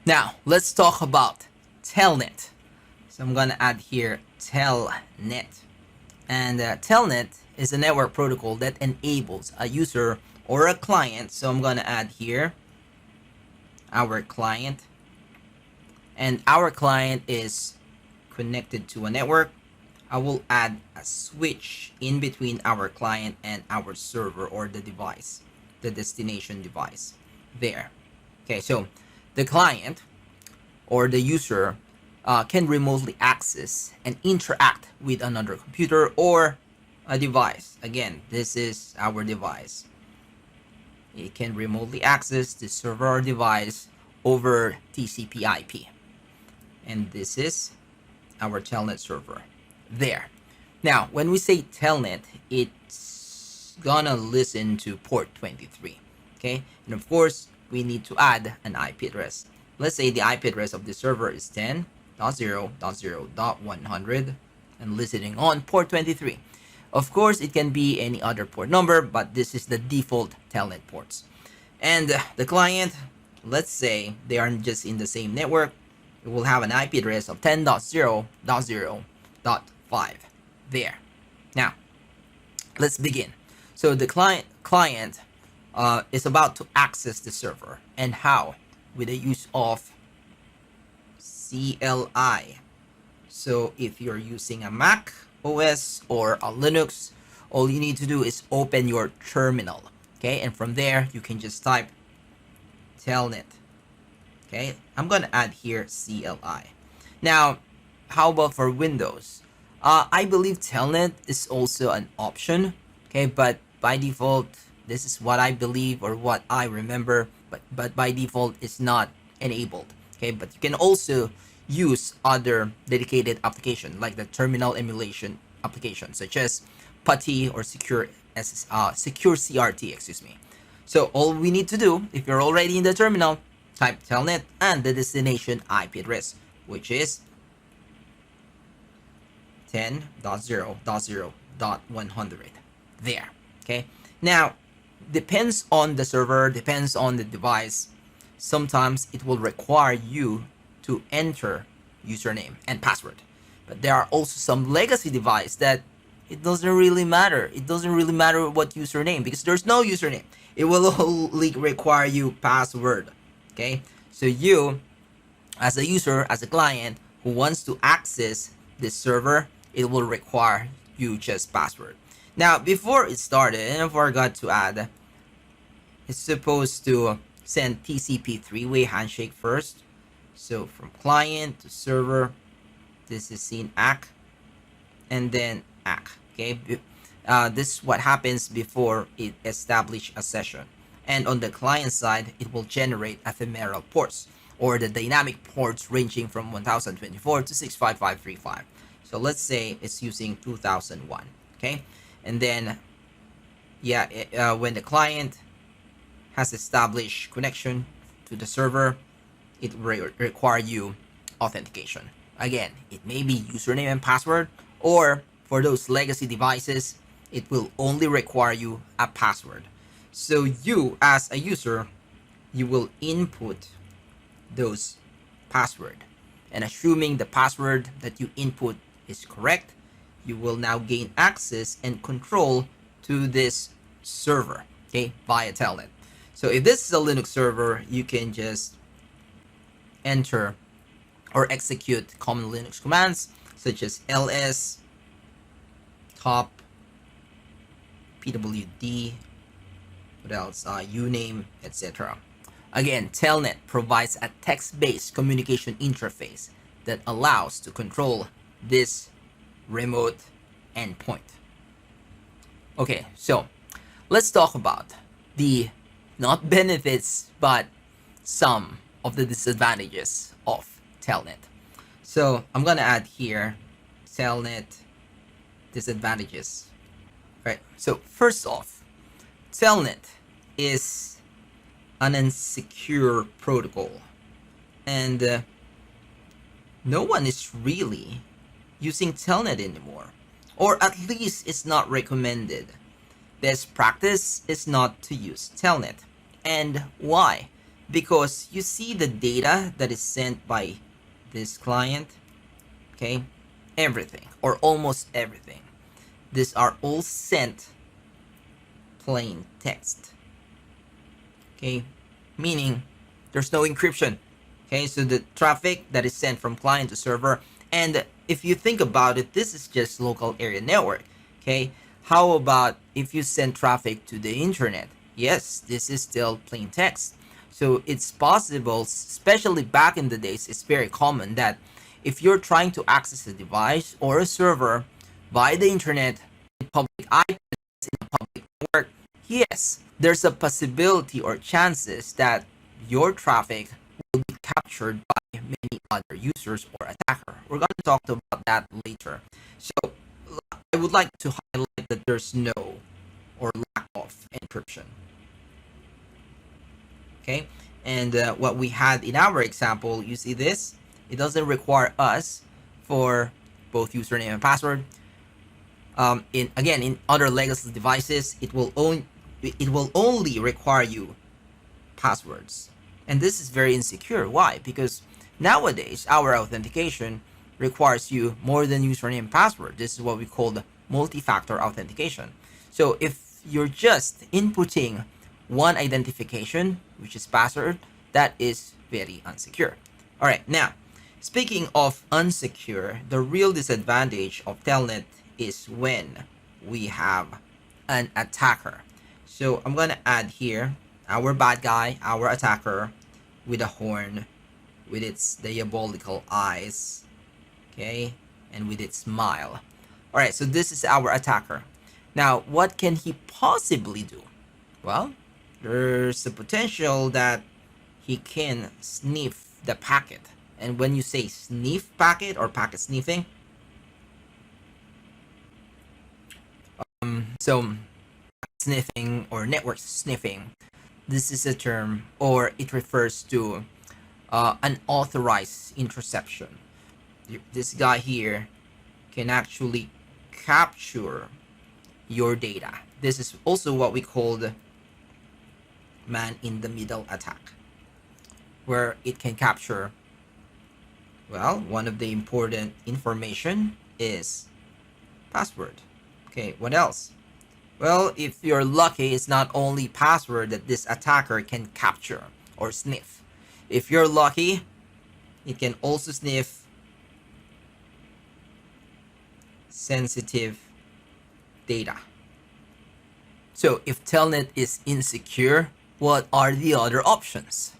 Now, let's talk about Telnet. So I'm gonna add here Telnet. And Telnet is a network protocol that enables a user or a client. So I'm gonna add here our client. And our client is connected to a network. I will add a switch in between our client and our server or the device, the destination device. There. Okay, so the client or the user can remotely access and interact with another computer or a device. Again, this is our device. It can remotely access the server or device over TCP/IP. And this is our Telnet server. There. Now, when we say Telnet, it's gonna listen to port 23. Okay, and of course, we need to add an IP address. Let's say the IP address of the server is 10.0.0.100 and listening on port 23. Of course, it can be any other port number, but this is the default Telnet ports. And the client, let's say they are just in the same network, it will have an IP address of 10.0.0.5. There. Now, let's begin. So the client is about to access the server, and how? With the use of CLI. So if you're using a Mac OS or a Linux, all you need to do is open your terminal. Okay, and from there you can just type Telnet. Okay, I'm gonna add here CLI. Now, how about for Windows? I believe Telnet is also an option. Okay, but by default, this is what I believe or what I remember. But by default, it's not enabled. Okay, but you can also use other dedicated application like the terminal emulation application, such as PuTTY or Secure CRT. Excuse me. So all we need to do, if you're already in the terminal, type Telnet and the destination IP address, which is 10.0.0.100. There. Okay. Now, depends on the server, depends on the device. Sometimes it will require you to enter username and password. But there are also some legacy device that it doesn't really matter. It doesn't really matter what username, because there's no username. It will only require you password. Okay? So you, as a user, as a client who wants to access this server, it will require you just password. Now, before it started, and I forgot to add, it's supposed to send TCP three-way handshake first. So from client to server, this is seen ACK, and then ACK. Okay, this is what happens before it establish a session. And on the client side, it will generate ephemeral ports or the dynamic ports ranging from 1024 to 65535. So let's say it's using 2001. Okay, and then when the client has established connection to the server, it will require you authentication. Again, it may be username and password, or for those legacy devices, it will only require you a password. So you, as a user, you will input those password, and assuming the password that you input is correct, you will now gain access and control to this server, okay, via Telnet. So if this is a Linux server, you can just enter or execute common Linux commands such as ls, top, pwd, what else, uname, etc. Again, Telnet provides a text-based communication interface that allows to control this remote endpoint. Okay, so let's talk about the not benefits but some of the disadvantages of Telnet. So I'm gonna add here Telnet disadvantages. Right. So first off, Telnet is an insecure protocol, and no one is really using Telnet anymore, or at least it's not recommended. Best practice is not to use Telnet. And why? because you see the data that is sent by this client, okay? Everything or almost everything. These are all sent plain text, okay? Meaning there's no encryption, okay? So the traffic that is sent from client to server, and if you think about it, this is just local area network, okay? How about if you send traffic to the internet? Yes, this is still plain text. So it's possible, especially back in the days, it's very common that if you're trying to access a device or a server via the internet, in public IP, in a public network, yes, there's a possibility or chances that your traffic will be captured by many other users or attacker. We're going to talk about that later. So I would like to highlight that there's no or lack of encryption. Okay, and what we had in our example, you see this, it doesn't require us for both username and password. In other legacy devices, it will only require you passwords, and this is very insecure. Why? Because nowadays our authentication requires you more than username and password. This is what we call the multi-factor authentication. So if you're just inputting one identification, which is password, that is very unsecure. All right, now speaking of unsecure, the real disadvantage of Telnet is when we have an attacker. So I'm gonna add here our bad guy, our attacker, with a horn, with its diabolical eyes, okay, and with its smile. All right, so this is our attacker. Now, what can he possibly do? Well, there's a potential that he can sniff the packet. And when you say sniff packet or packet sniffing, so sniffing or network sniffing, this is a term, or it refers to unauthorized interception. This guy here can actually capture your data. This is also what we call the man-in-the-middle attack, where it can capture, well, one of the important information is password. Okay, what else? Well, if you're lucky, it's not only password that this attacker can capture or sniff. If you're lucky, it can also sniff sensitive data. So if Telnet is insecure, what are the other options?